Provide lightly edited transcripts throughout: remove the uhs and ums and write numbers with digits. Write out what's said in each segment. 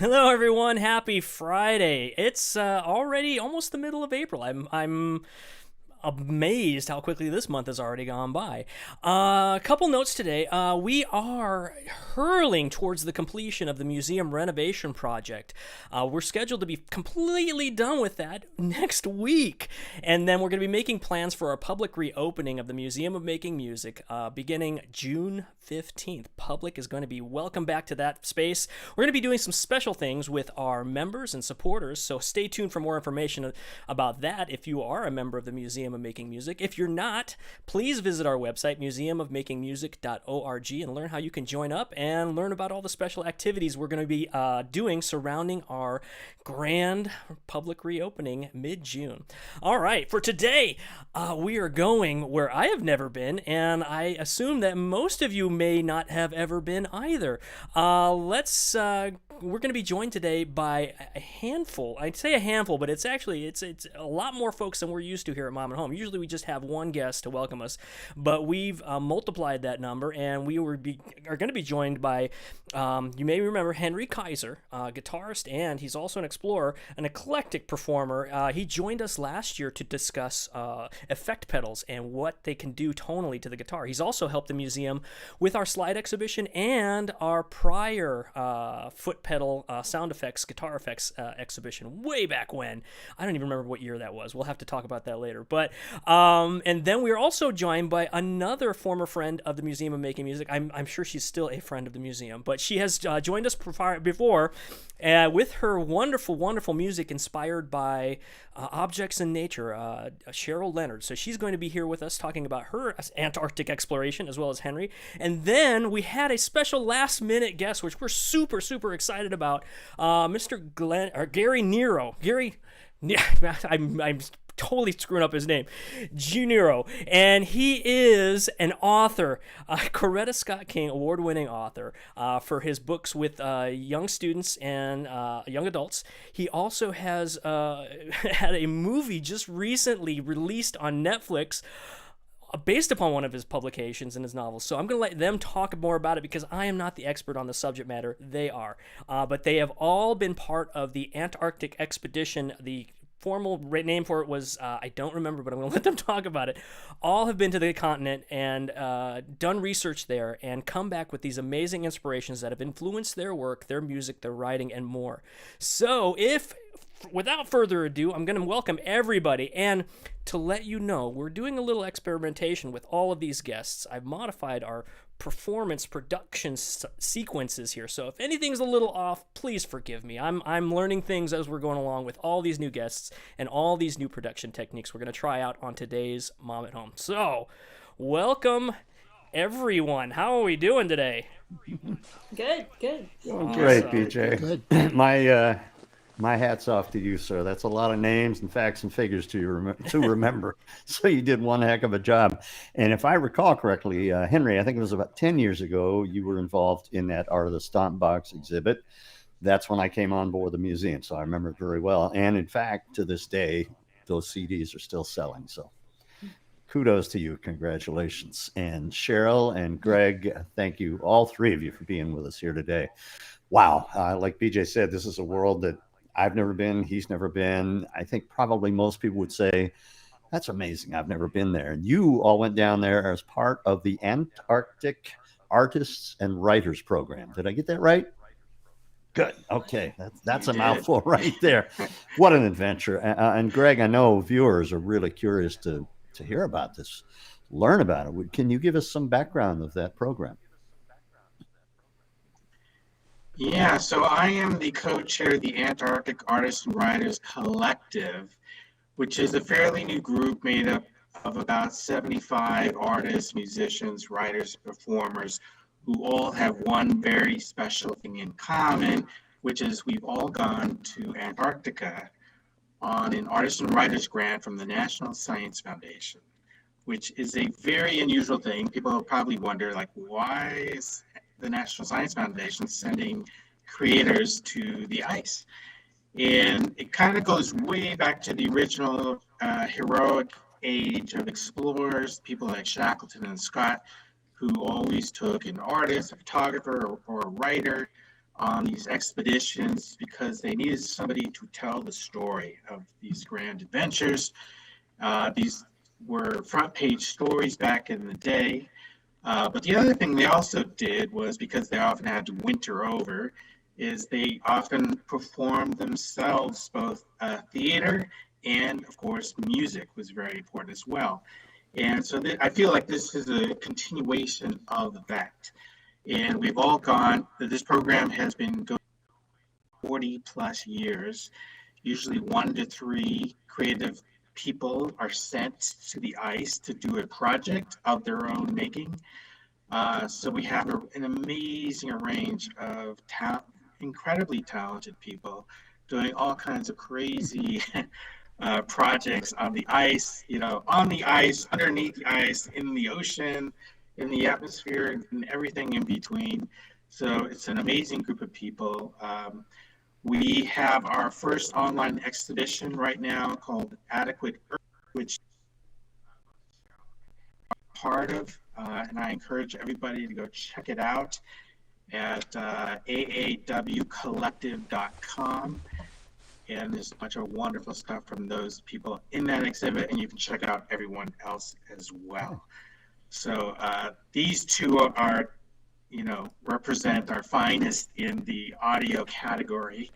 Hello, everyone. Happy Friday. It's already almost the middle of April. I'm amazed how quickly this month has already gone by. A couple notes today. We are hurling towards the completion of the museum renovation project. We're scheduled to be completely done with that next week. And then we're going to be making plans for our public reopening of the Museum of Making Music beginning June 15th. Public is going to be welcome back to that space. We're going to be doing some special things with our members and supporters, so stay tuned for more information about that if you are a member of the Museum of Making Music. If you're not, please visit our website, museumofmakingmusic.org, and learn how you can join up and learn about all the special activities we're going to be doing surrounding our grand public reopening mid-June. All right, for today, we are going where I have never been, and I assume that most of you may not have ever been either. We're going to be joined today by a handful. I'd say a handful, but it's a lot more folks than we're used to here at Mom and Home. Usually we just have one guest to welcome us, but we've multiplied that number, and are going to be joined by, you may remember, Henry Kaiser, guitarist, and he's also an explorer, an eclectic performer. He joined us last year to discuss effect pedals and what they can do tonally to the guitar. He's also helped the museum with our slide exhibition and our prior foot pedal sound effects, guitar effects exhibition way back when. I don't even remember what year that was. We'll have to talk about that later. But and then we're also joined by another former friend of the Museum of Making Music. I'm sure she's still a friend of the museum, but she has joined us before with her wonderful, wonderful music inspired by objects in nature, Cheryl Leonard. So she's going to be here with us talking about her Antarctic exploration as well as Henry. And then we had a special last minute guest, which we're super, super excited about, Mr. Gary Nero. I'm totally screwing up his name, Juniro, and he is an author, Coretta Scott King award-winning author for his books with young students and young adults. He also has had a movie just recently released on Netflix based upon one of his publications and his novels. So I'm going to let them talk more about it because I am not the expert on the subject matter. They are. But they have all been part of the Antarctic expedition. The formal name for it was, I don't remember, but I'm going to let them talk about it. All have been to the continent and done research there and come back with these amazing inspirations that have influenced their work, their music, their writing, and more. So without further ado, I'm going to welcome everybody. And to let you know, we're doing a little experimentation with all of these guests. I've modified our performance production sequences here. So if anything's a little off, please forgive me. I'm learning things as we're going along with all these new guests and all these new production techniques we're going to try out on today's Mom at Home. So welcome, everyone. How are we doing today? Good. Doing great, BJ. Good. My hat's off to you, sir. That's a lot of names and facts and figures to remember. So you did one heck of a job. And if I recall correctly, Henry, I think it was about 10 years ago, you were involved in that Art of the Stomp Box exhibit. That's when I came on board the museum. So I remember it very well. And in fact, to this day, those CDs are still selling. So kudos to you. Congratulations. And Cheryl and Greg, thank you, all three of you, for being with us here today. Wow. Like BJ said, this is a world that I've never been, he's never been. I think probably most people would say, that's amazing. I've never been there. And you all went down there as part of the Antarctic Artists and Writers Program. Did I get that right? Good. Okay. That's a mouthful right there. What an adventure. And Greg, I know viewers are really curious to hear about this, learn about it. Can you give us some background of that program? Yeah, so I am the co-chair of the Antarctic Artists and Writers Collective, which is a fairly new group made up of about 75 artists, musicians, writers, performers, who all have one very special thing in common, which is we've all gone to Antarctica on an Artists and Writers grant from the National Science Foundation, which is a very unusual thing. People probably wonder, like, why is the National Science Foundation sending creators to the ice? And it kind of goes way back to the original heroic age of explorers, people like Shackleton and Scott, who always took an artist, a photographer, or a writer on these expeditions because they needed somebody to tell the story of these grand adventures. These were front page stories back in the day. But the other thing they also did was, because they often had to winter over, is they often performed themselves, both theater and, of course, music was very important as well. And so I feel like this is a continuation of that. And we've all gone, this program has been going 40 plus years. Usually 1 to 3 creative people are sent to the ice to do a project of their own making. So we have an amazing range of incredibly talented people doing all kinds of crazy projects on the ice, on the ice, underneath the ice, in the ocean, in the atmosphere, and everything in between. So it's an amazing group of people. We have our first online exhibition right now called Adequate Earth, which I'm part of, and I encourage everybody to go check it out at aawcollective.com. And there's a bunch of wonderful stuff from those people in that exhibit, and you can check out everyone else as well. So these two are, represent our finest in the audio category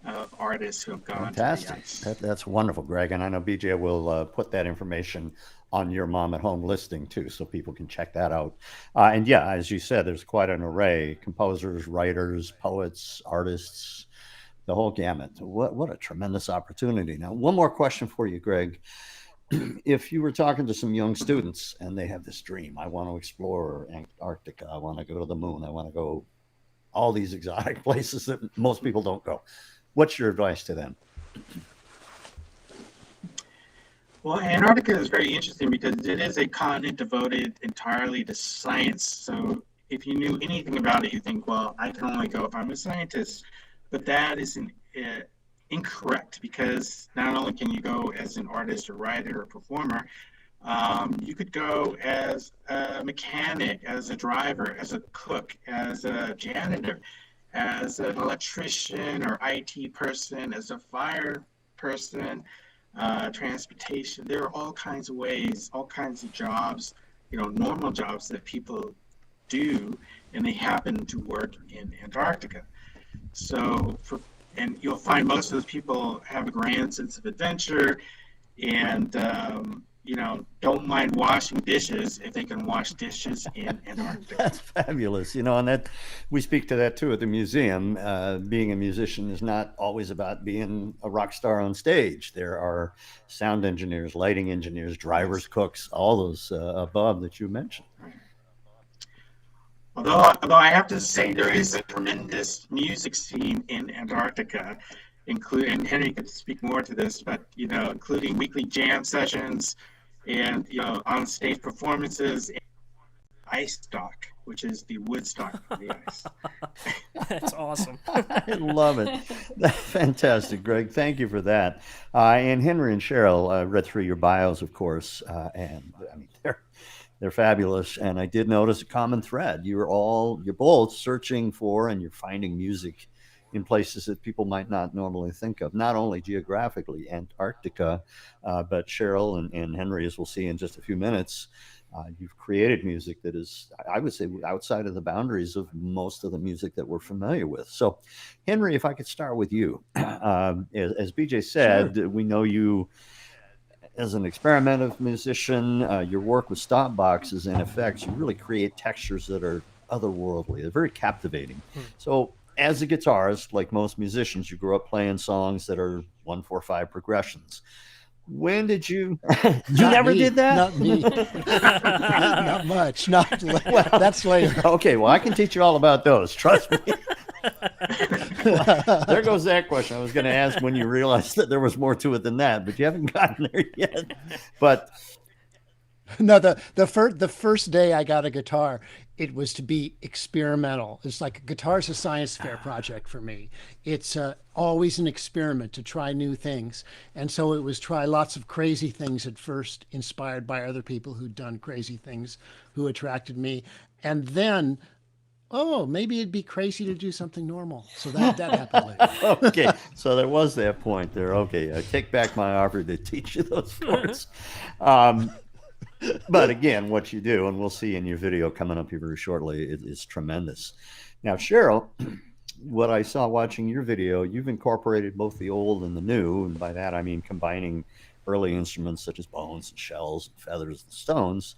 of artists who have gone Fantastic. to the ice. That's wonderful, Greg. And I know BJ will put that information on your Mom at Home listing too, so people can check that out. And yeah, as you said, there's quite an array: composers, writers, poets, artists, the whole gamut. What a tremendous opportunity. Now, one more question for you, Greg. If you were talking to some young students and they have this dream, I want to explore Antarctica, I want to go to the moon, I want to go all these exotic places that most people don't go, what's your advice to them? Well, Antarctica is very interesting because it is a continent devoted entirely to science. So if you knew anything about it, you think, well, I can only go if I'm a scientist. But that is incorrect, because not only can you go as an artist or writer or performer, you could go as a mechanic, as a driver, as a cook, as a janitor, as an electrician or IT person, as a fire person, transportation. There are all kinds of ways, all kinds of jobs, normal jobs that people do, and they happen to work in Antarctica. So, and you'll find most of those people have a grand sense of adventure, and don't mind washing dishes if they can wash dishes in Antarctica. That's fabulous, and that we speak to that too at the museum. Being a musician is not always about being a rock star on stage. There are sound engineers, lighting engineers, drivers, cooks, all those above that you mentioned. Although I have to say there is a tremendous music scene in Antarctica, including, Henry could speak more to this, but including weekly jam sessions and on stage performances, and ice stock, which is the Woodstock of the ice. That's awesome. I love it. Fantastic, Greg. Thank you for that. And Henry and Cheryl, read through your bios, of course, and I mean they're fabulous. And I did notice a common thread. You're both searching for and you're finding music in places that people might not normally think of, not only geographically, Antarctica, but Cheryl and Henry, as we'll see in just a few minutes, you've created music that is, I would say, outside of the boundaries of most of the music that we're familiar with. So, Henry, if I could start with you. As BJ said, sure. We know you as an experimental musician. Your work with stop boxes and effects, you really create textures that are otherworldly. They're very captivating. So, as a guitarist, like most musicians, you grew up playing songs that are 1-4-5 progressions. When did you? You never did that? Not me. Not much. Well, that's later. Okay, well, I can teach you all about those. Trust me. There goes that question. I was going to ask when you realized that there was more to it than that, but you haven't gotten there yet. But no, the first day I got a guitar, it was to be experimental. It's like guitar's a science fair project for me. It's always an experiment to try new things. And so it was try lots of crazy things at first, inspired by other people who'd done crazy things, who attracted me. And then oh, maybe it'd be crazy to do something normal. So that happened later. Okay, so there was that point there. Okay, I take back my offer to teach you those parts. But again, what you do, and we'll see in your video coming up here very shortly, is tremendous. Now, Cheryl, what I saw watching your video, you've incorporated both the old and the new, and by that I mean combining early instruments such as bones and shells and feathers and stones,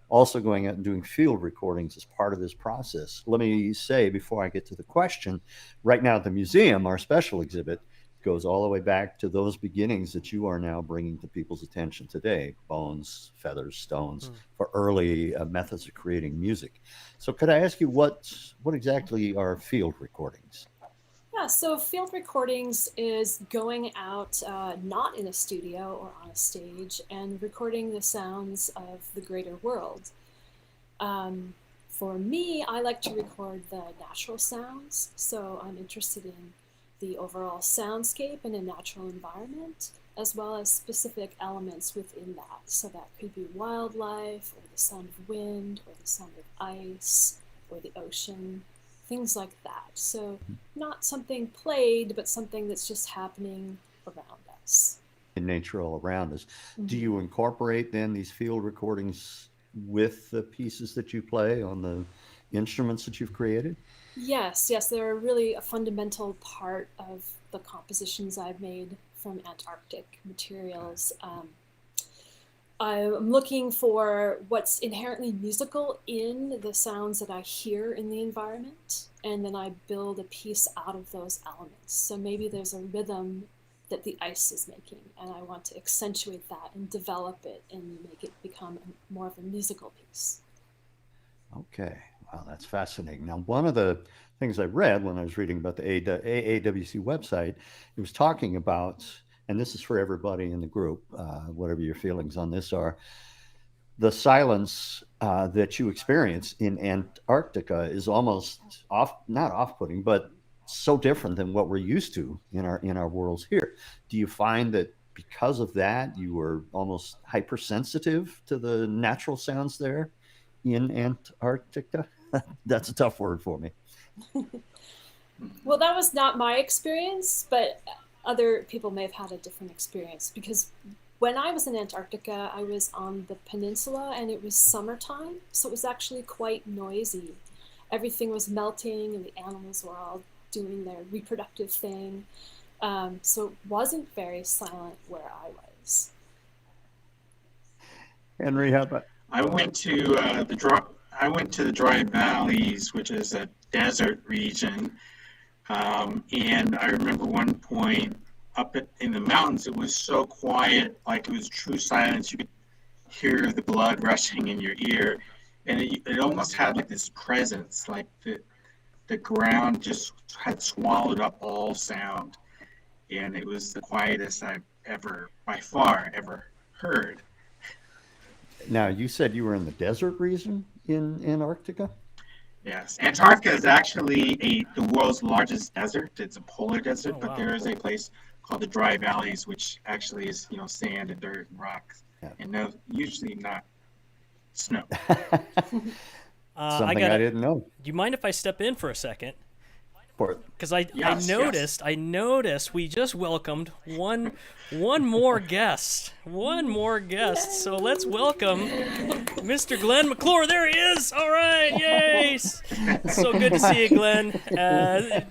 also going out and doing field recordings as part of this process. Let me say, before I get to the question, right now at the museum, our special exhibit goes all the way back to those beginnings that you are now bringing to people's attention today: bones, feathers, stones, for early methods of creating music. So could I ask you what exactly are field recordings? Yeah, so field recordings is going out not in a studio or on a stage and recording the sounds of the greater world. For me, I like to record the natural sounds, so I'm interested in the overall soundscape in a natural environment, as well as specific elements within that. So that could be wildlife, or the sound of wind, or the sound of ice, or the ocean, things like that. So not something played, but something that's just happening around us. In nature all around us. Mm-hmm. Do you incorporate then these field recordings with the pieces that you play on the instruments that you've created? Yes, they're really a fundamental part of the compositions I've made from Antarctic materials. I'm looking for what's inherently musical in the sounds that I hear in the environment, and then I build a piece out of those elements. So maybe there's a rhythm that the ice is making, and I want to accentuate that and develop it and make it become more of a musical piece. Okay. Wow, that's fascinating. Now, one of the things I read when I was reading about the AAWC website, it was talking about, and this is for everybody in the group, whatever your feelings on this are, the silence that you experience in Antarctica is almost not off-putting, but so different than what we're used to in our worlds here. Do you find that because of that, you were almost hypersensitive to the natural sounds there in Antarctica? That's a tough word for me. Well, that was not my experience, but other people may have had a different experience, because when I was in Antarctica, I was on the peninsula and it was summertime, so it was actually quite noisy. Everything was melting and the animals were all doing their reproductive thing. So it wasn't very silent where I was. Henry, how about? I went to the dry valleys, which is a desert region, and I remember one point up in the mountains, it was so quiet, like it was true silence. You could hear the blood rushing in your ear, and it almost had like this presence, like the ground just had swallowed up all sound, and it was the quietest I've by far ever heard. Now, you said you were in the desert region in Antarctica? Yes. Antarctica is actually the world's largest desert. It's a polar desert, but there is a place called the Dry Valleys, which actually is, sand and dirt and rocks, and no, usually not snow. Something I didn't know. Do you mind if I step in for a second? Because I noticed we just welcomed one more guest. Yes. So let's welcome Mr. Glenn McClure. There he is. All right, yay! It's so good to see you, Glenn. I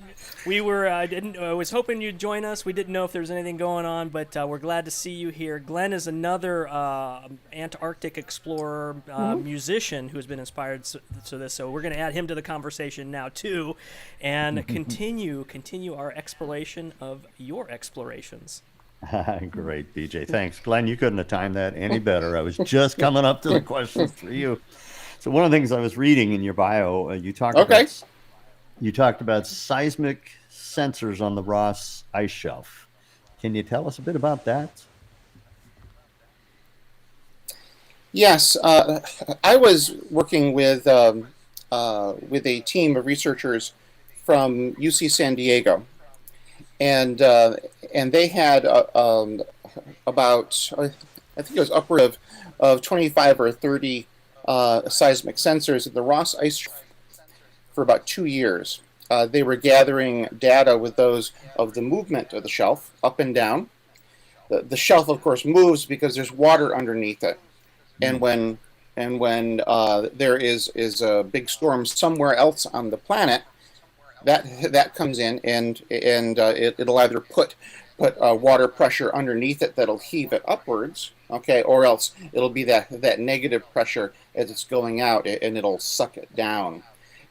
was hoping you'd join us. We didn't know if there was anything going on, but we're glad to see you here. Glenn is another Antarctic explorer, musician who's been inspired to this. So we're going to add him to the conversation now too, and continue our exploration of your explorations. Great, BJ. Thanks, Glenn. You couldn't have timed that any better. I was just coming up to the questions for you. So one of the things I was reading in your bio, you talked about seismic sensors on the Ross ice shelf. Can you tell us a bit about that? Yes, I was working with a team of researchers from UC San Diego, and they had about, I think it was upward of 25 or 30 seismic sensors at the Ross ice shelf for about 2 years. They were gathering data with those of the movement of the shelf up and down. The shelf, of course, moves because there's water underneath it, and when there is a big storm somewhere else on the planet, that comes in and it'll either put water pressure underneath it that'll heave it upwards, okay, or else it'll be that negative pressure as it's going out, and it'll suck it down.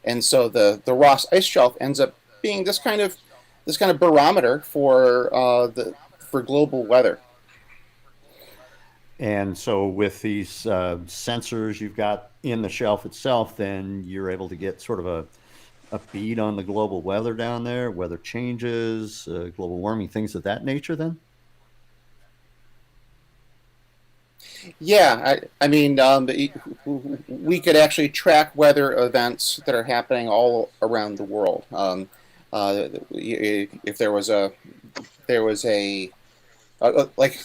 And so the Ross ice shelf ends up being this kind of barometer for global weather. And so with these sensors you've got in the shelf itself, then you're able to get sort of a bead on the global weather down there, weather changes, global warming, things of that nature then? Yeah, I mean, we could actually track weather events that are happening all around the world. If there was a like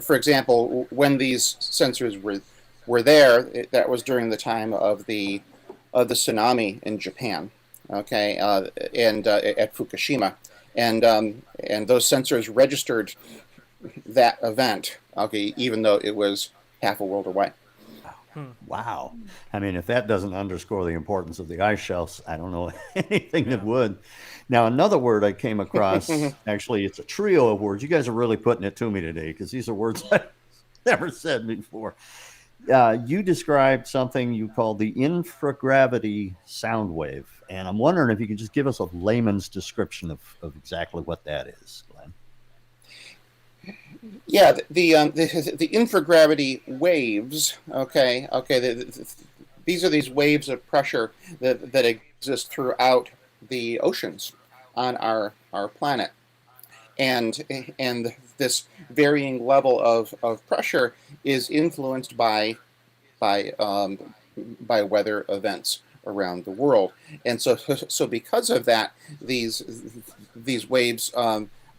for example, when these sensors were there, that was during the time of the tsunami in Japan, okay, and at Fukushima, and those sensors registered that event, okay, even though it was half a world away. Wow. I mean, if that doesn't underscore the importance of the ice shelves, I don't know anything that would. Now, another word I came across, actually, it's a trio of words. You guys are really putting it to me today because these are words I've never said before. You described something you called the infragravity sound wave. And I'm wondering if you could just give us a layman's description of exactly what that is, Glenn. Yeah, the infragravity waves. Okay. These are these waves of pressure that exist throughout the oceans on our planet, and this varying level of pressure is influenced by weather events around the world, and so because of that, these waves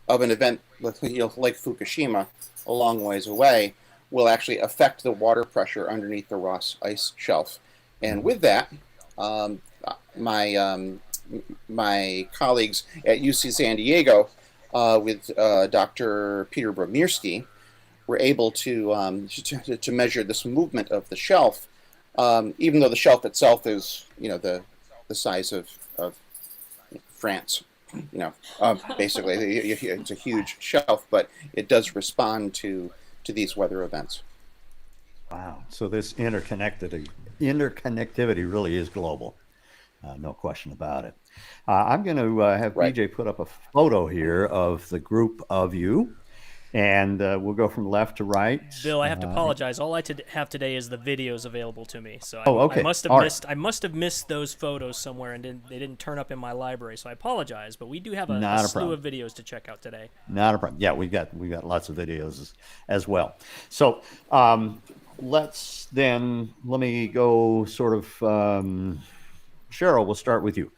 of an event like Fukushima, a long ways away, will actually affect the water pressure underneath the Ross ice shelf. And with that, my colleagues at UC San Diego, with Dr. Peter Bromirski, were able to measure this movement of the shelf, even though the shelf itself is, the size of France. Basically, it's a huge shelf, but it does respond to these weather events. Wow. So this interconnectivity really is global. No question about it. I'm going to have BJ put up a photo here of the group of you, and we'll go from left to right. Bill, I have to apologize. All I have today is the videos available to me. So okay. I must have missed those photos somewhere, and they didn't turn up in my library. So I apologize, but we do have a slew of videos to check out today. Not a problem. Yeah, we got lots of videos as well. So let me go sort of. Cheryl, we'll start with you.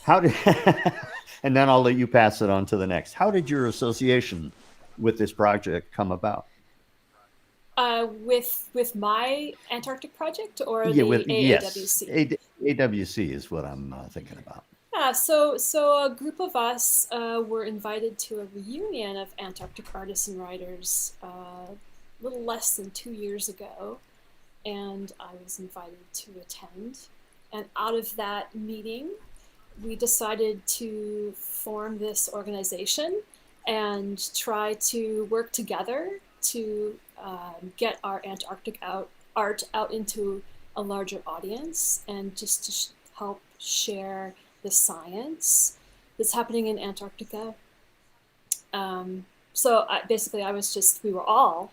And then I'll let you pass it on to the next. How did your association with this project come about? With my Antarctic project or the AAWC? Yes, AWC is what I'm thinking about. Yeah, so a group of us were invited to a reunion of Antarctic artists and writers a little less than 2 years ago, and I was invited to attend. And out of that meeting, we decided to form this organization and try to work together to get our Antarctic art out into a larger audience, and just to help share the science that's happening in Antarctica. So we were all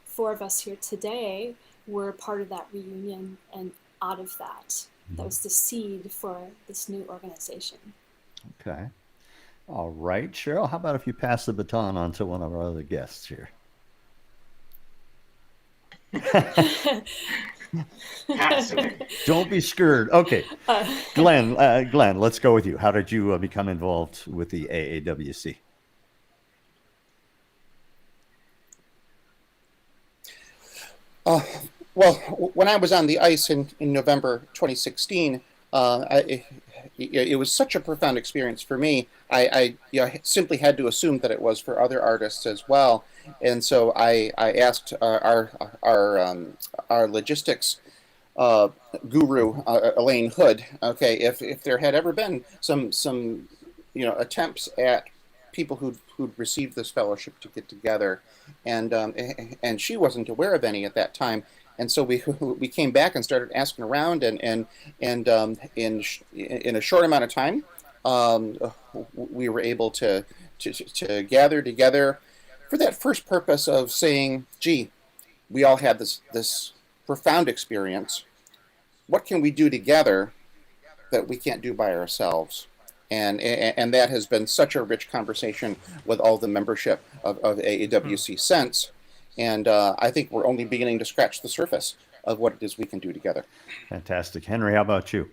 4 of us here today were part of that reunion, and out of that was the seed for this new organization. Okay. All right, Cheryl, how about if you pass the baton on to one of our other guests here? Don't be scared. Okay. Glenn, let's go with you. How did you become involved with the AAWC? Well, when I was on the ice in November 2016, It was such a profound experience for me. I simply had to assume that it was for other artists as well, and so I asked our logistics guru, Elaine Hood, okay, if there had ever been some attempts at people who'd received this fellowship to get together, and she wasn't aware of any at that time. And so we came back and started asking around, and in a short amount of time, we were able to gather together for that first purpose of saying, "Gee, we all had this profound experience. What can we do together that we can't do by ourselves?" And that has been such a rich conversation with all the membership of AAWC since. And I think we're only beginning to scratch the surface of what it is we can do together. Fantastic. Henry, how about you?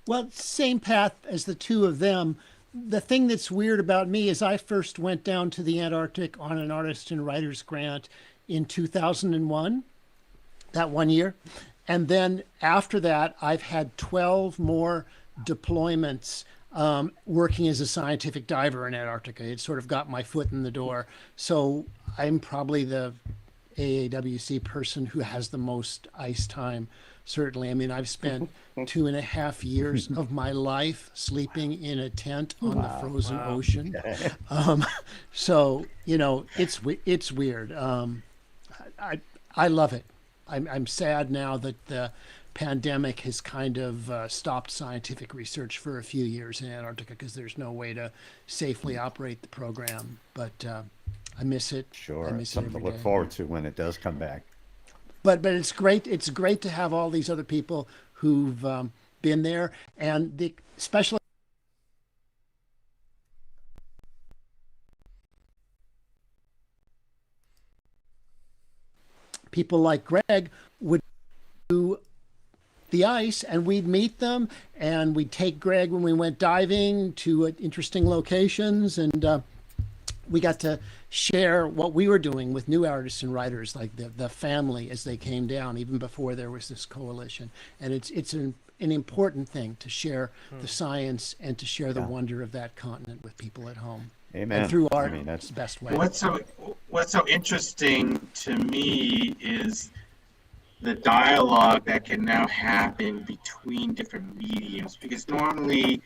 Well, same path as the two of them. The thing that's weird about me is I first went down to the Antarctic on an artist and writers grant in 2001, that one year. And then after that, I've had 12 more deployments working as a scientific diver in Antarctica. It sort of got my foot in the door. So I'm probably the AAWC person who has the most ice time, certainly. I mean, I've spent 2.5 years of my life sleeping in a tent on the frozen ocean. So, it's weird. I love it. I'm sad now that the pandemic has kind of stopped scientific research for a few years in Antarctica because there's no way to safely operate the program. But I miss it. Sure, I miss something it to look day. forward to when it does come back. But it's great. It's great to have all these other people who've been there, and especially people like Greg would do the ice, and we'd meet them, and we'd take Greg when we went diving to interesting locations, and we got to share what we were doing with new artists and writers, like the family as they came down, even before there was this coalition. And it's an important thing to share the science and to share the wonder of that continent with people at home. Amen. And through art, that's the best way. What's so interesting to me is the dialogue that can now happen between different mediums, because normally,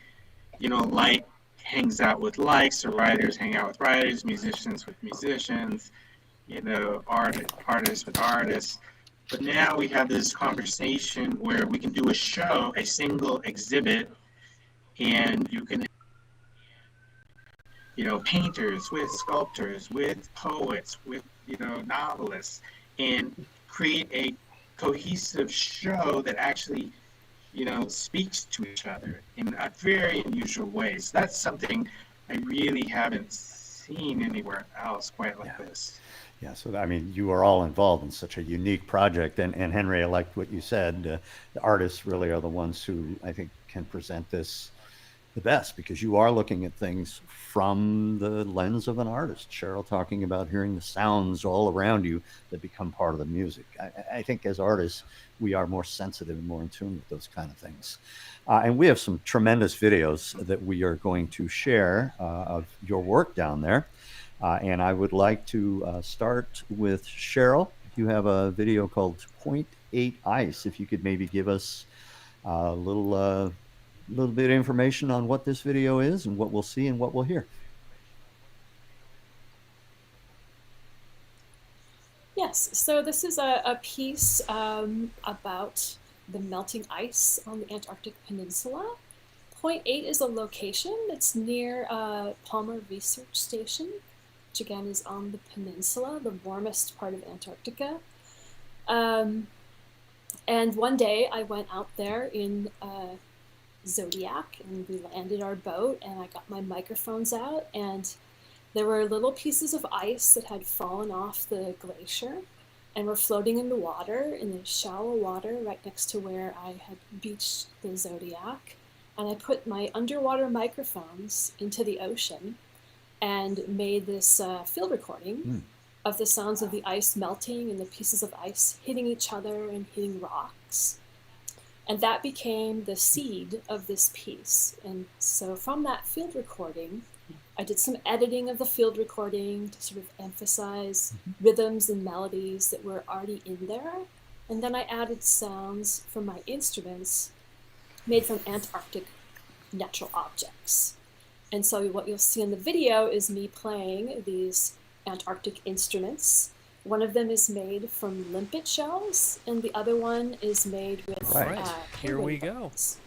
like hangs out with likes, or writers hang out with writers, musicians with musicians, artists with artists. But now we have this conversation where we can do a show, a single exhibit, and you can, painters with sculptors, with poets, with, novelists, and create a cohesive show that actually speaks to each other in a very unusual ways. That's something I really haven't seen anywhere else quite like this. Yeah, so I mean, you are all involved in such a unique project, and Henry, I liked what you said. The artists really are the ones who I think can present this the best, because you are looking at things from the lens of an artist. Cheryl talking about hearing the sounds all around you that become part of the music. I think as artists, we are more sensitive and more in tune with those kind of things. And we have some tremendous videos that we are going to share of your work down there. And I would like to start with Cheryl. You have a video called 0.8 Ice. If you could maybe give us a little bit of information on what this video is and what we'll see and what we'll hear. Yes, so this is a piece about the melting ice on the Antarctic Peninsula. 0.8 is a location that's near Palmer Research Station, which again is on the peninsula, the warmest part of Antarctica. And one day I went out there in Zodiac, and we landed our boat, and I got my microphones out, and there were little pieces of ice that had fallen off the glacier and were floating in the water, in the shallow water right next to where I had beached the Zodiac. And I put my underwater microphones into the ocean and made this field recording of the sounds of the ice melting and the pieces of ice hitting each other and hitting rocks. And that became the seed of this piece. And so from that field recording, I did some editing of the field recording to sort of emphasize rhythms and melodies that were already in there. And then I added sounds from my instruments made from Antarctic natural objects. And so what you'll see in the video is me playing these Antarctic instruments. One of them is made from limpet shells, and the other one is made with Here we go. bones.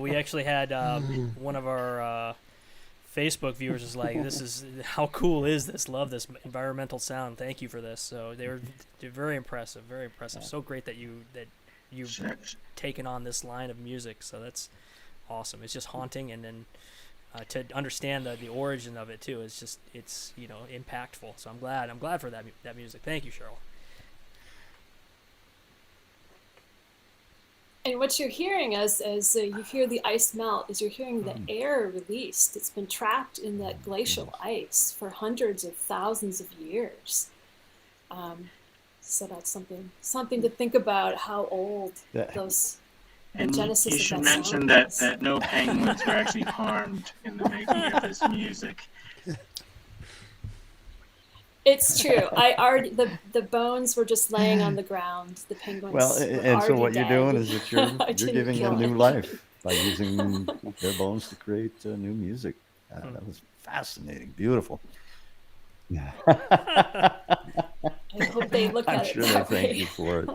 We actually had one of our Facebook viewers is like, "This is how cool is this? Love this environmental sound. Thank you for this." So they're very impressive, very impressive. So great that you've taken on this line of music. So that's awesome. It's just haunting, and then to understand the origin of it too is just it's impactful. So I'm glad for that music. Thank you, Cheryl. And what you're hearing as you hear the ice melt is you're hearing the air released. It's been trapped in that glacial ice for hundreds of thousands of years. So that's something to think about, how old those and genesis you of should that mention sound is. that no penguins were actually harmed in the making of this music. It's true. The bones were just laying on the ground. The penguins. Well, and so what dead. you're doing is that you're giving them new them. life by using their bones to create new music. That was fascinating, beautiful. I hope they look I'm at sure it they that thank way. you for it.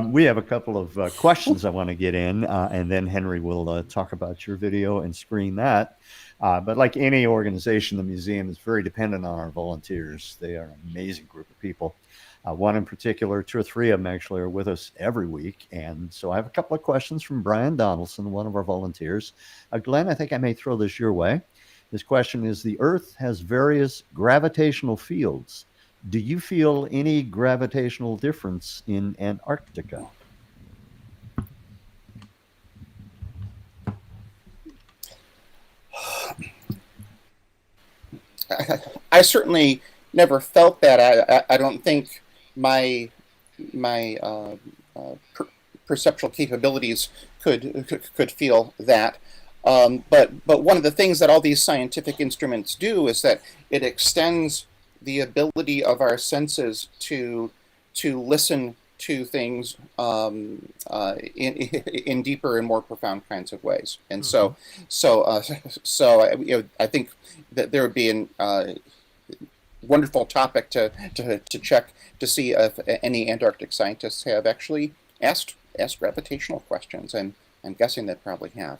We have a couple of questions I want to get in, and then Henry will talk about your video and screen that. But like any organization, the museum is very dependent on our volunteers. They are an amazing group of people. One in particular, 2 or 3 of them actually are with us every week. And so I have a couple of questions from Brian Donaldson, one of our volunteers. Glenn, I think I may throw this your way. His question is, the Earth has various gravitational fields. Do you feel any gravitational difference in Antarctica? I certainly never felt that. I don't think my perceptual capabilities could feel that. But one of the things that all these scientific instruments do is that it extends the ability of our senses to listen to things in deeper and more profound kinds of ways. And so I think that there would be a wonderful topic to check to see if any Antarctic scientists have actually asked gravitational questions, and I'm guessing they probably have.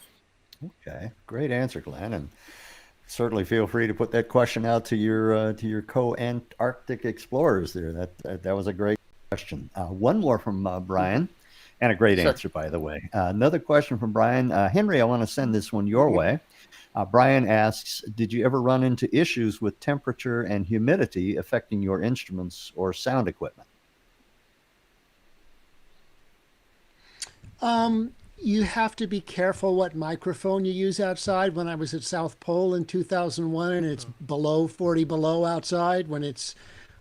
Okay, great answer, Glenn, and certainly feel free to put that question out to your co-Antarctic explorers there. That was a great question. One more from Brian, and a great answer, by the way. Another question from Brian. Henry, I want to send this one your way. Brian asks, did you ever run into issues with temperature and humidity affecting your instruments or sound equipment? You have to be careful what microphone you use outside. When I was at South Pole in 2001 and it's below 40 below outside, when it's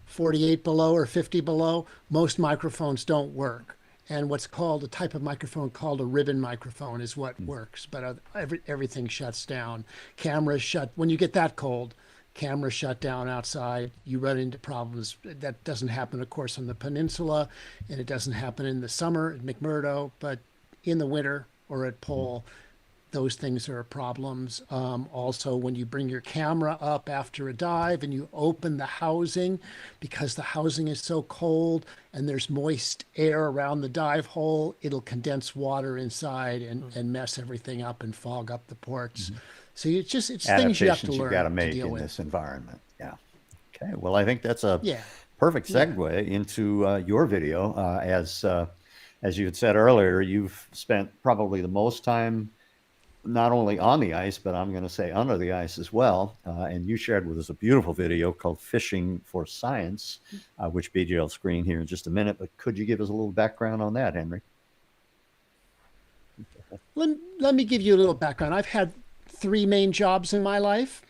48 below or 50 below, most microphones don't work. And what's called a type of microphone called a ribbon microphone is what works, but everything shuts down. Cameras shut, when you get that cold, cameras shut down outside. You run into problems. That doesn't happen, of course, on the peninsula, and it doesn't happen in the summer at McMurdo, but in the winter or at Pole, those things are problems. Also, when you bring your camera up after a dive and you open the housing, because the housing is so cold and there's moist air around the dive hole, it'll condense water inside and mess everything up and fog up the ports. So it's things you have to learn you've got to make to deal in with. this environment. Yeah. Okay. Well, I think that's a perfect segue into your video. As you had said earlier, you've spent probably the most time not only on the ice, but I'm going to say under the ice as well. And you shared with us a beautiful video called Fishing for Science, which BJ will screen here in just a minute. But could you give us a little background on that, Henry? Let me give you a little background. I've had 3 main jobs in my life.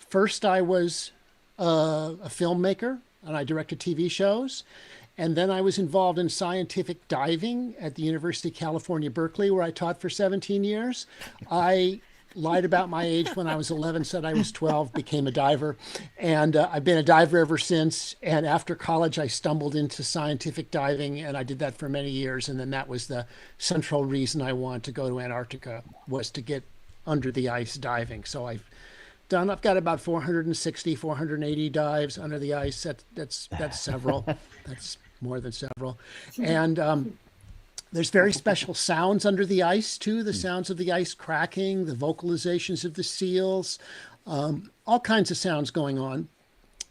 First, I was a filmmaker, and I directed TV shows. And then I was involved in scientific diving at the University of California, Berkeley, where I taught for 17 years. I lied about my age when I was 11, said I was 12, became a diver. And I've been a diver ever since. And after college, I stumbled into scientific diving, and I did that for many years. And then that was the central reason I wanted to go to Antarctica, was to get under the ice diving. So I've got about 460, 480 dives under the ice. That's several. That's more than several. And there's very special sounds under the ice, too. The sounds of the ice cracking, the vocalizations of the seals, all kinds of sounds going on.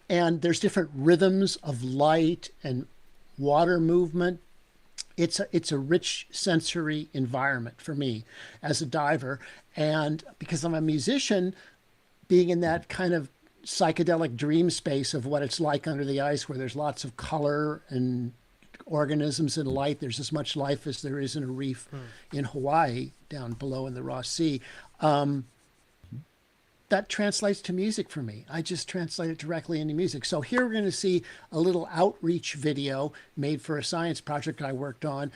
And there's different rhythms of light and water movement. It's a rich sensory environment for me as a diver. And because I'm a musician, being in that kind of psychedelic dream space of what it's like under the ice, where there's lots of color and organisms and light. There's as much life as there is in a reef in Hawaii, down below in the Ross Sea. That translates to music for me. I just translate it directly into music. So here we're going to see a little outreach video made for a science project I worked on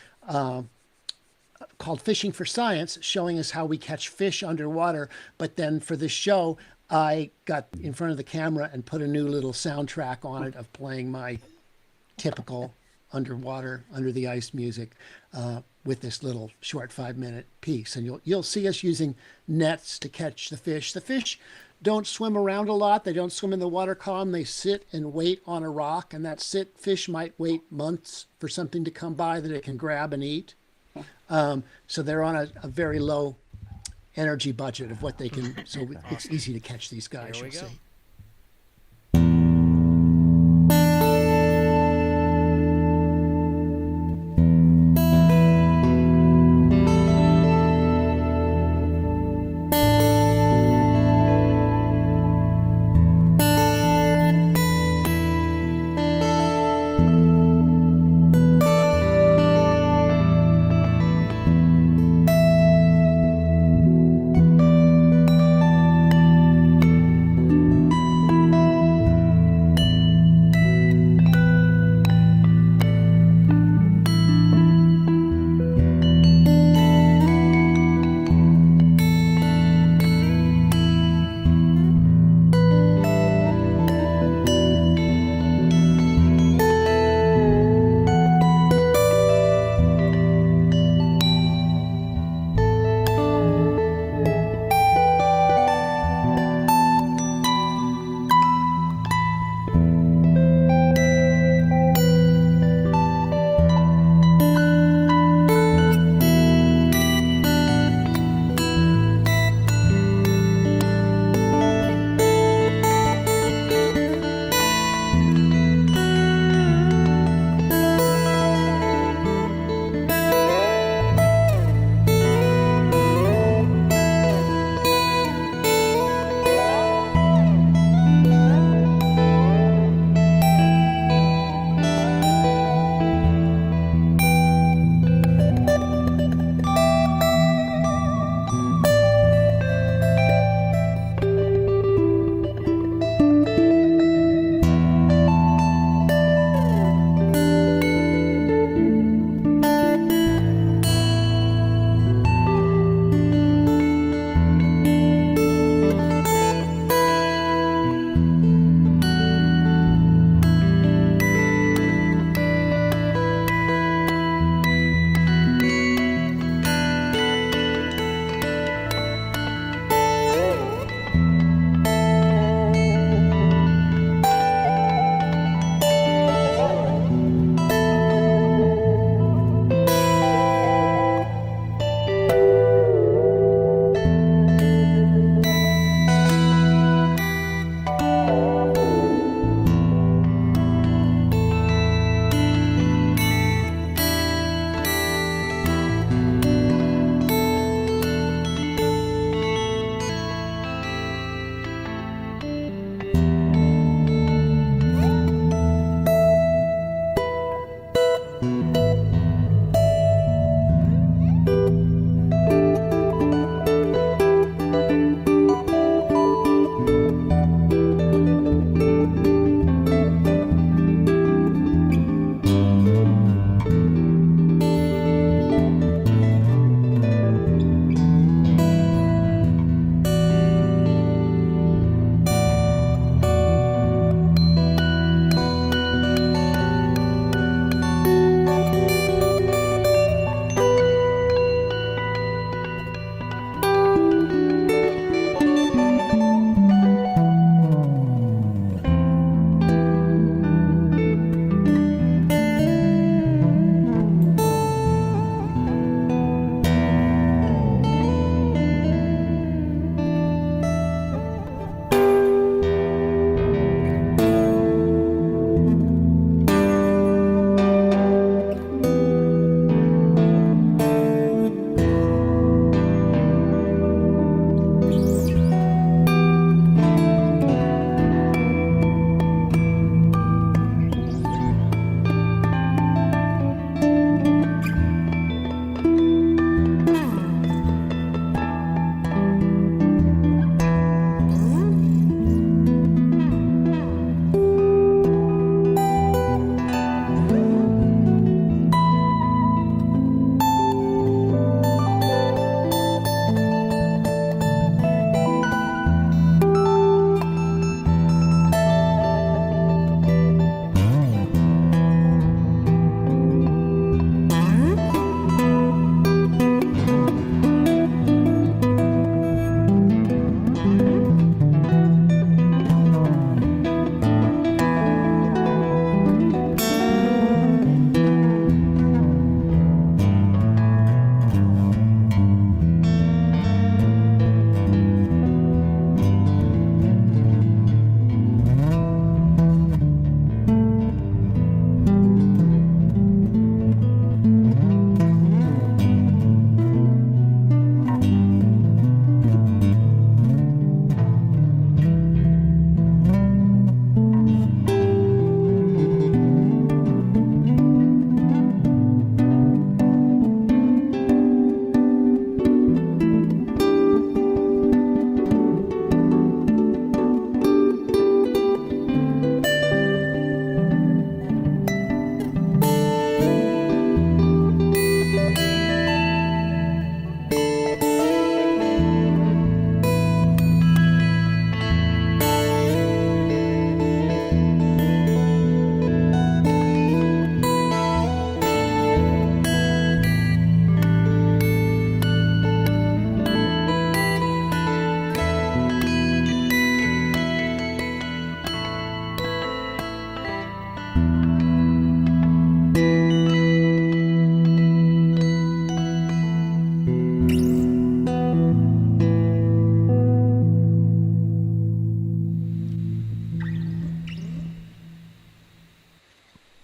called Fishing for Science, showing us how we catch fish underwater. But then for this show, I got in front of the camera and put a new little soundtrack on it of playing my typical underwater, under the ice music with this little short 5-minute piece. And you'll see us using nets to catch the fish. The fish don't swim around a lot. They don't swim in the water column. They sit and wait on a rock, and that fish might wait months for something to come by that it can grab and eat. So they're on a very low energy budget of what they can, so it's easy to catch these guys, you'll see.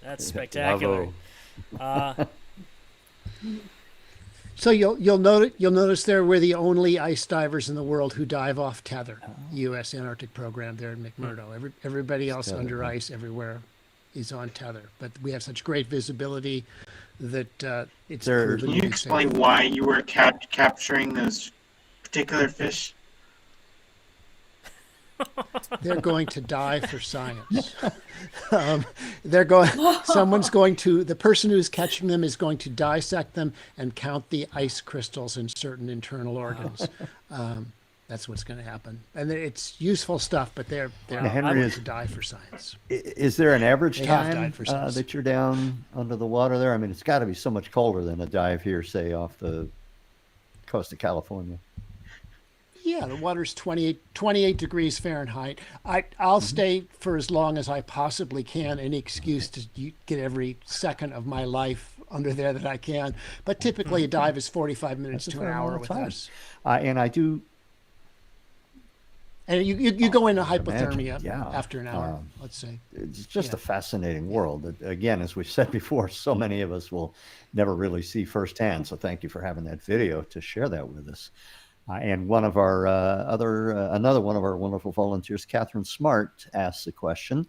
That's spectacular. So you'll notice there we're the only ice divers in the world who dive off tether. U.S. Antarctic program there in McMurdo. Everybody else under ice everywhere is on tether, but we have such great visibility that it's proven. Can you explain why you were capturing those particular fish? They're going to die for science. The person who's catching them is going to dissect them and count the ice crystals in certain internal organs. That's what's going to happen. And it's useful stuff, but they're going to die for science. Is there an average time that you're down under the water there? I mean, it's got to be so much colder than a dive here, say, off the coast of California. Yeah, the water's 28 degrees Fahrenheit. I'll stay for as long as I possibly can. Any excuse to get every second of my life under there that I can. But typically a dive is 45 minutes to an hour with us. And I do. And you go into hypothermia after an hour, let's say. It's just a fascinating world. Again, as we've said before, so many of us will never really see firsthand. So thank you for having that video to share that with us. And one of our another one of our wonderful volunteers, Catherine Smart, asks a question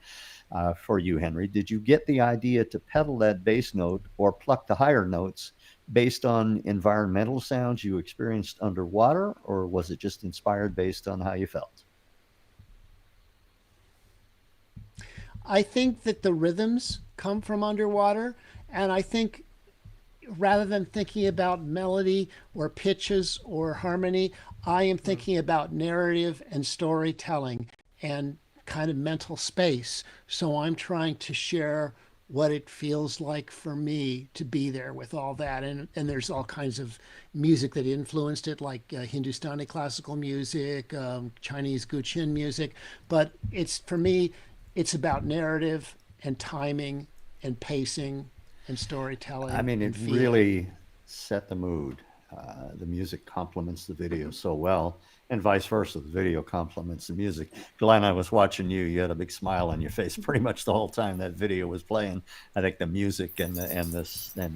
for you, Henry. Did you get the idea to pedal that bass note or pluck the higher notes based on environmental sounds you experienced underwater, or was it just inspired based on how you felt? I think that the rhythms come from underwater, and I think rather than thinking about melody or pitches or harmony, I am thinking about narrative and storytelling and kind of mental space. So I'm trying to share what it feels like for me to be there with all that. And there's all kinds of music that influenced it, like Hindustani classical music, Chinese Guqin music. But for me, it's about narrative and timing and pacing and storytelling. I mean, it really set the mood. The music complements the video so well, and vice versa. The video complements the music. Glenn, I was watching you. You had a big smile on your face pretty much the whole time that video was playing. I think the music and the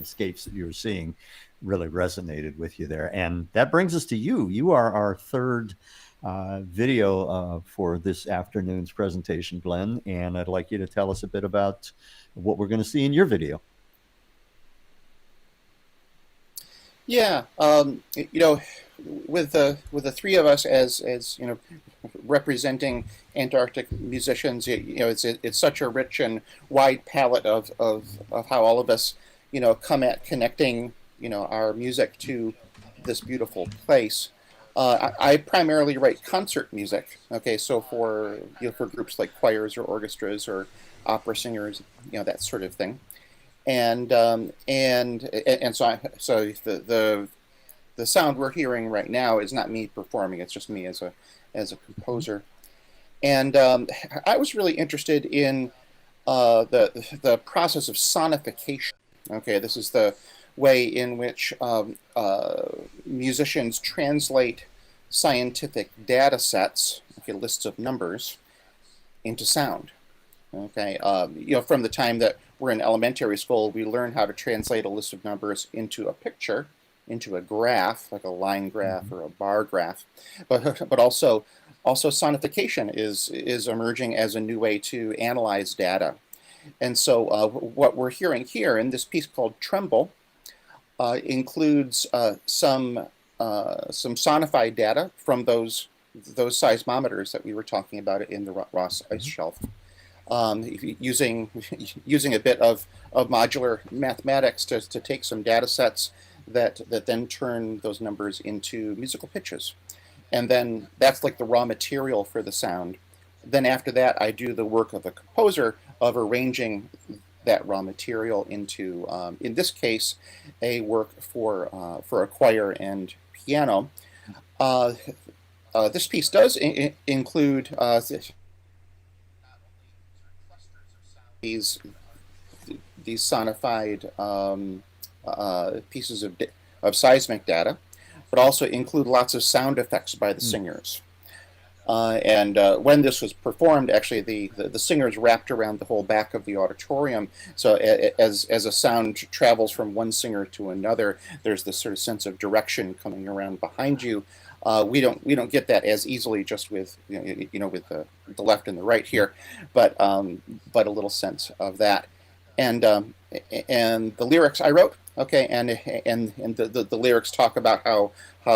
scapes that you were seeing really resonated with you there. And that brings us to you. You are our third video for this afternoon's presentation, Glenn. And I'd like you to tell us a bit about what we're going to see in your video. Yeah, with the three of us as representing Antarctic musicians, it's such a rich and wide palette of how all of us come at connecting our music to this beautiful place. I primarily write concert music. Okay, so for groups like choirs or orchestras or opera singers, that sort of thing. And so the sound we're hearing right now is not me performing; it's just me as a composer. And I was really interested in the process of sonification. Okay, this is the way in which musicians translate scientific data sets, lists of numbers, into sound. Okay, from the time that we're in elementary school, we learn how to translate a list of numbers into a picture, into a graph, like a line graph or a bar graph. But also sonification is emerging as a new way to analyze data. And so what we're hearing here in this piece called Tremble includes some sonified data from those seismometers that we were talking about in the Ross Ice Shelf. Using a bit of modular mathematics to take some data sets that then turn those numbers into musical pitches. And then that's like the raw material for the sound. Then after that, I do the work of a composer of arranging that raw material into, in this case, a work for a choir and piano. This piece does include these sonified pieces of seismic data, but also include lots of sound effects by the singers. And when this was performed, actually the singers wrapped around the whole back of the auditorium. So as a sound travels from one singer to another, there's this sort of sense of direction coming around behind you. We don't get that as easily just with with the left and the right here, but a little sense of that. And the lyrics I wrote, okay, and the lyrics talk about how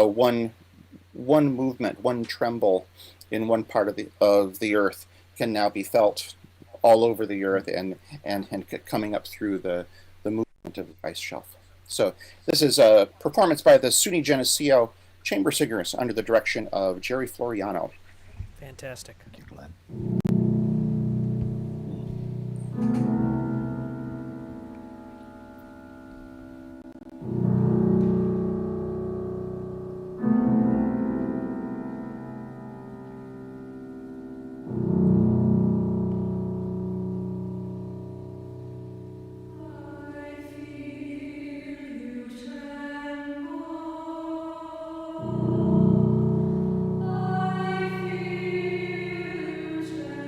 one movement, one tremble in one part of the earth can now be felt all over the earth and coming up through the movement of the ice shelf. So this is a performance by the SUNY Geneseo Chamber Singers under the direction of Jerry Floriano. Fantastic. Thank you, Glenn. I feel you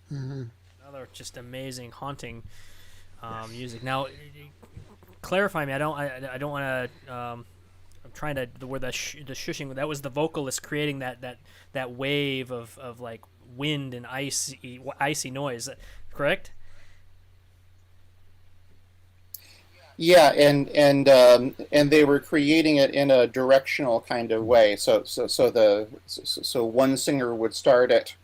Another just amazing, haunting music. Now, clarify me. I don't want to. I'm trying to the word the shushing. That was the vocalist creating that wave of like wind and icy noise. Correct? Yeah, and they were creating it in a directional kind of way. So one singer would start it,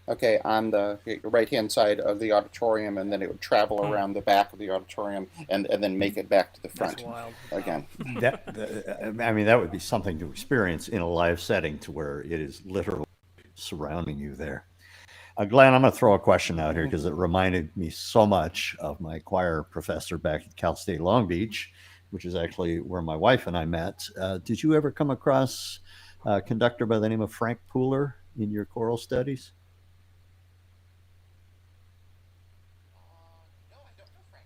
okay, on the right hand side of the auditorium, and then it would travel around the back of the auditorium, and then make it back to the front. That's wild. Again. I mean, that would be something to experience in a live setting, to where it is literally surrounding you there. Glenn, I'm going to throw a question out here because it reminded me so much of my choir professor back at Cal State Long Beach, which is actually where my wife and I met. Did you ever come across a conductor by the name of Frank Pooler in your choral studies?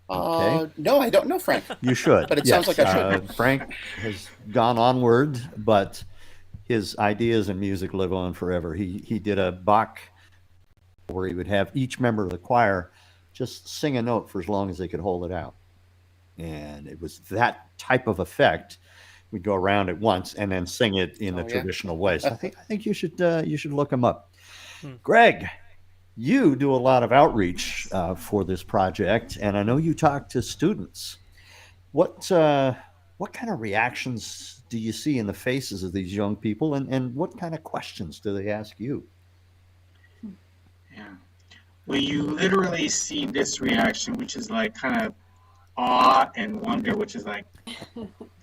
Okay. No, I don't know Frank. You should. But it sounds like I should. Frank has gone onward, but his ideas and music live on forever. He did a Bach where he would have each member of the choir just sing a note for as long as they could hold it out. And it was that type of effect. We'd go around it once and then sing it in the traditional way. So I think you should look him up. Greg, you do a lot of outreach for this project, and I know you talk to students. What kind of reactions do you see in the faces of these young people, and what kind of questions do they ask you? Yeah. Well, you literally see this reaction, which is like kind of awe and wonder, which is like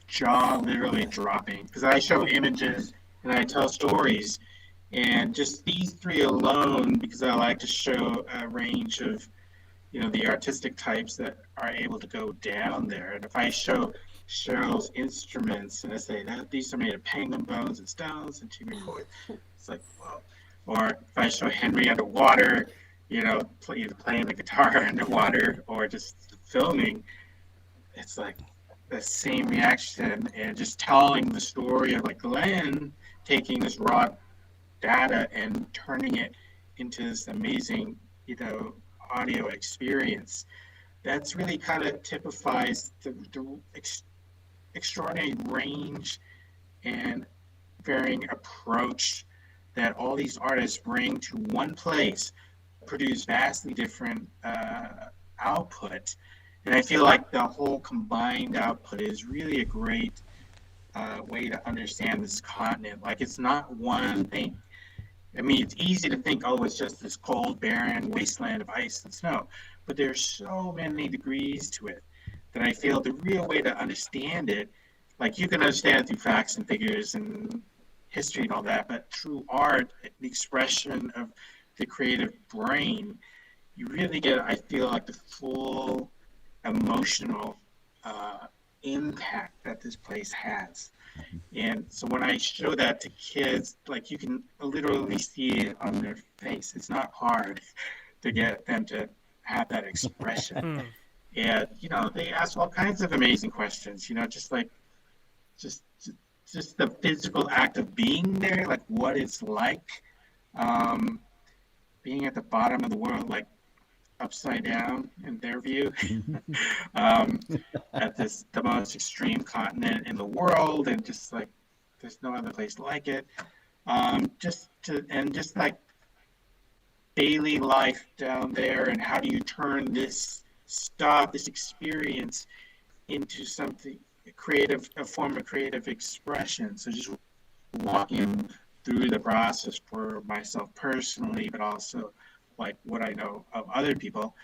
jaw literally dropping. Because I show images and I tell stories. And just these three alone, because I like to show a range of, the artistic types that are able to go down there. And if I show Cheryl's instruments and I say that these are made of penguin bones and stones and tuning chords, it's like, whoa. Or if I show Henry underwater, either playing the guitar underwater or just filming, it's like the same reaction. And just telling the story of like Glenn taking this raw data and turning it into this amazing, audio experience. That's really kind of typifies the extraordinary range and varying approach that all these artists bring to one place, produce vastly different output. And I feel like the whole combined output is really a great way to understand this continent. Like, it's not one thing. I mean, it's easy to think, oh, it's just this cold, barren wasteland of ice and snow. But there's so many degrees to it that I feel the real way to understand it, like you can understand it through facts and figures and history and all that, but through art, the expression of the creative brain, you really get, I feel like, the full emotional impact that this place has. And so when I show that to kids, like, you can literally see it on their face. It's not hard to get them to have that expression. And, they ask all kinds of amazing questions, just the physical act of being there, like what it's like being at the bottom of the world, like upside down in their view, at the most extreme continent in the world, and just like there's no other place like it. Just like daily life down there, and how do you turn this stuff, this experience, into something creative, a form of creative expression. So just walking through the process for myself personally, but also like what I know of other people,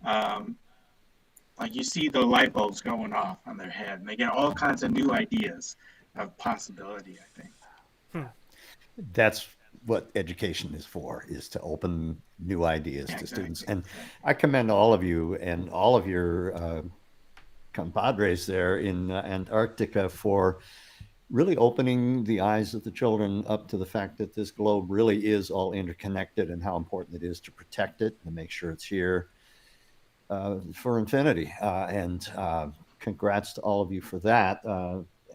like you see the light bulbs going off on their head, and they get all kinds of new ideas of possibility, I think. That's what education is for, is to open new ideas to students. And I commend all of you and all of your compadres there in Antarctica for really opening the eyes of the children up to the fact that this globe really is all interconnected, and how important it is to protect it and make sure it's here for infinity. And congrats to all of you for that.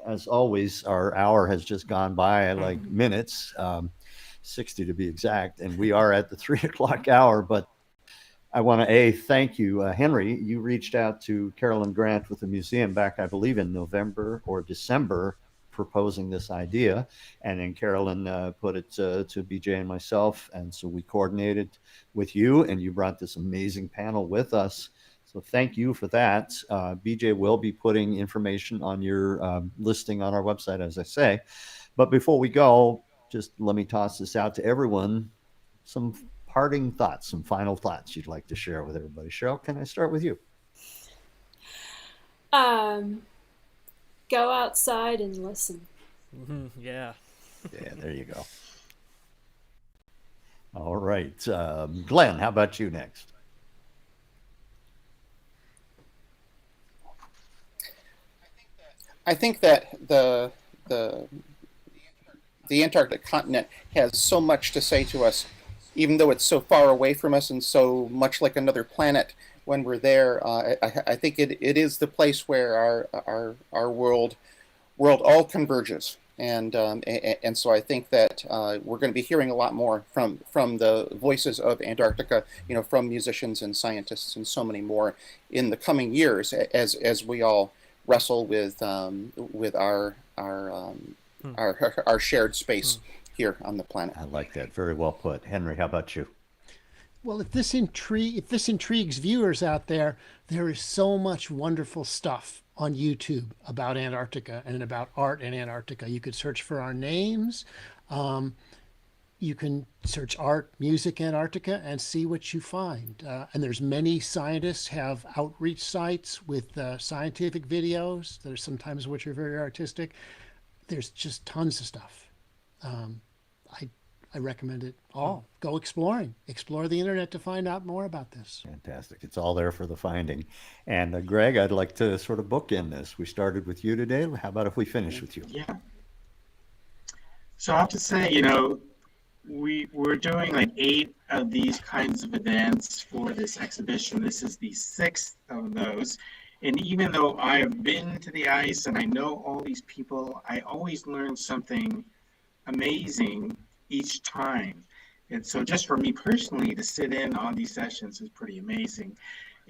As always, our hour has just gone by like minutes, 60 to be exact, and we are at the 3 o'clock hour. But I want to thank you, Henry. You reached out to Carolyn Grant with the museum back, I believe, in November or December, proposing this idea, and then Carolyn put it to BJ and myself, and so we coordinated with you, and you brought this amazing panel with us. So thank you for that. BJ will be putting information on your listing on our website, as I say. But before we go, just let me toss this out to everyone. Some parting thoughts, some final thoughts you'd like to share with everybody. Cheryl, can I start with you? Go outside and listen. Yeah. Yeah, there you go. All right. Glenn, how about you next? I think that the Antarctic continent has so much to say to us, even though it's so far away from us and so much like another planet when we're there. I think it is the place where our world all converges, and so I think that we're going to be hearing a lot more from the voices of Antarctica, from musicians and scientists and so many more in the coming years as we all wrestle with our shared space here on the planet. I like that. Very well put. Henry, how about you? Well, if this intrigues viewers out there, there is so much wonderful stuff on YouTube about Antarctica and about art in Antarctica. You could search for our names. You can search art, music, Antarctica, and see what you find. And there's many scientists have outreach sites with scientific videos. There's sometimes which are very artistic. There's just tons of stuff. I recommend it all. Go exploring. Explore the internet to find out more about this. Fantastic. It's all there for the finding. And Greg, I'd like to sort of bookend this. We started with you today. How about if we finish with you? Yeah. So I have to say, we're doing like 8 of these kinds of events for this exhibition. This is the 6th of those. And even though I've been to the ice and I know all these people, I always learn something amazing each time. And so just for me personally to sit in on these sessions is pretty amazing.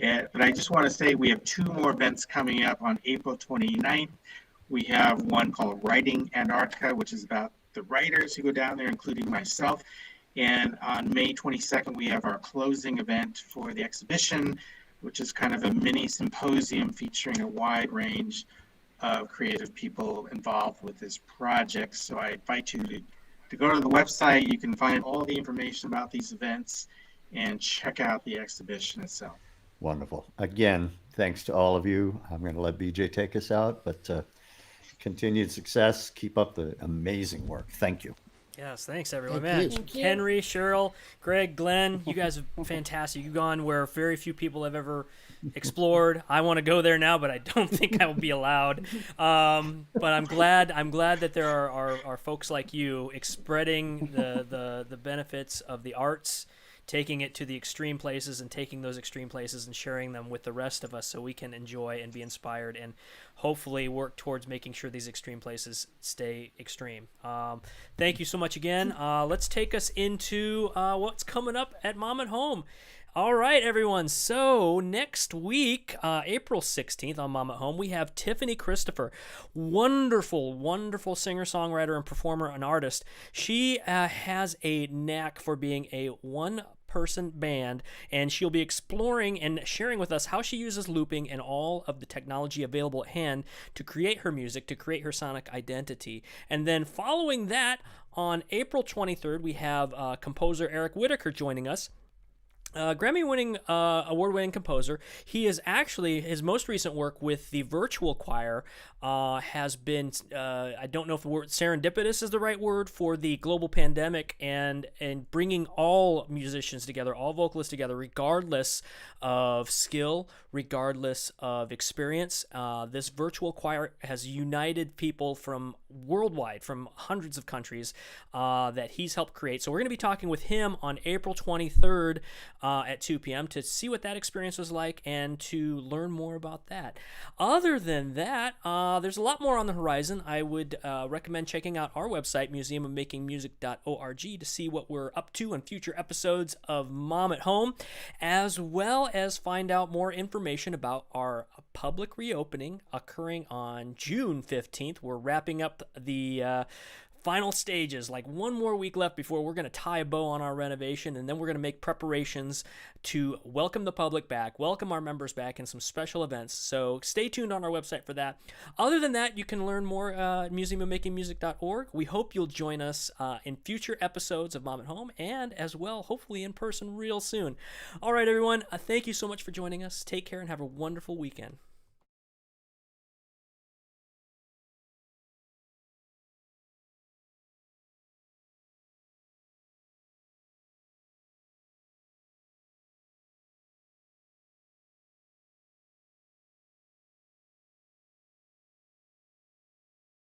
But I just want to say we have 2 more events coming up on April 29th. We have one called Writing Antarctica, which is about the writers who go down there, including myself. And on May 22nd, we have our closing event for the exhibition, which is kind of a mini symposium featuring a wide range of creative people involved with this project. So I invite you to go to the website. You can find all the information about these events and check out the exhibition itself. Wonderful. Again, thanks to all of you. I'm going to let BJ take us out, but continued success. Keep up the amazing work. Thank you. Yes, thanks everyone. Thank Man, Henry, Cheryl, Greg, Glenn, you guys are fantastic. You've gone where very few people have ever explored. I want to go there now, but I don't think I will be allowed. But I'm glad that there are folks like you spreading the benefits of the arts, taking it to the extreme places and taking those extreme places and sharing them with the rest of us so we can enjoy and be inspired and hopefully work towards making sure these extreme places stay extreme. Thank you so much again. Let's take us into what's coming up at Mom at Home. All right, everyone. So next week, April 16th on Mom at Home, we have Tiffany Christopher, wonderful, wonderful singer-songwriter and performer and artist. She has a knack for being a one-person band, and she'll be exploring and sharing with us how she uses looping and all of the technology available at hand to create her music, to create her sonic identity. And then following that, on April 23rd, we have composer Eric Whitaker joining us. Grammy-winning, award-winning composer. He is actually, his most recent work with the virtual choir has been, I don't know if the word serendipitous is the right word, for the global pandemic and bringing all musicians together, all vocalists together, regardless of skill, regardless of experience. This virtual choir has united people from worldwide, from hundreds of countries that he's helped create. So we're going to be talking with him on April 23rd at 2 p.m. to see what that experience was like and to learn more about that. Other than that, there's a lot more on the horizon. I would recommend checking out our website, museumofmakingmusic.org, to see what we're up to in future episodes of Mom at Home, as well as find out more information about our public reopening occurring on June 15th. We're wrapping up the final stages, like one more week left before we're going to tie a bow on our renovation, and then we're going to make preparations to welcome the public back, welcome our members back, and some special events. So stay tuned on our website for that. Other than that, you can learn more at museumofmakingmusic.org. We hope you'll join us in future episodes of Mom at Home, and as well, hopefully in person real soon. All right, everyone, thank you so much for joining us. Take care and have a wonderful weekend.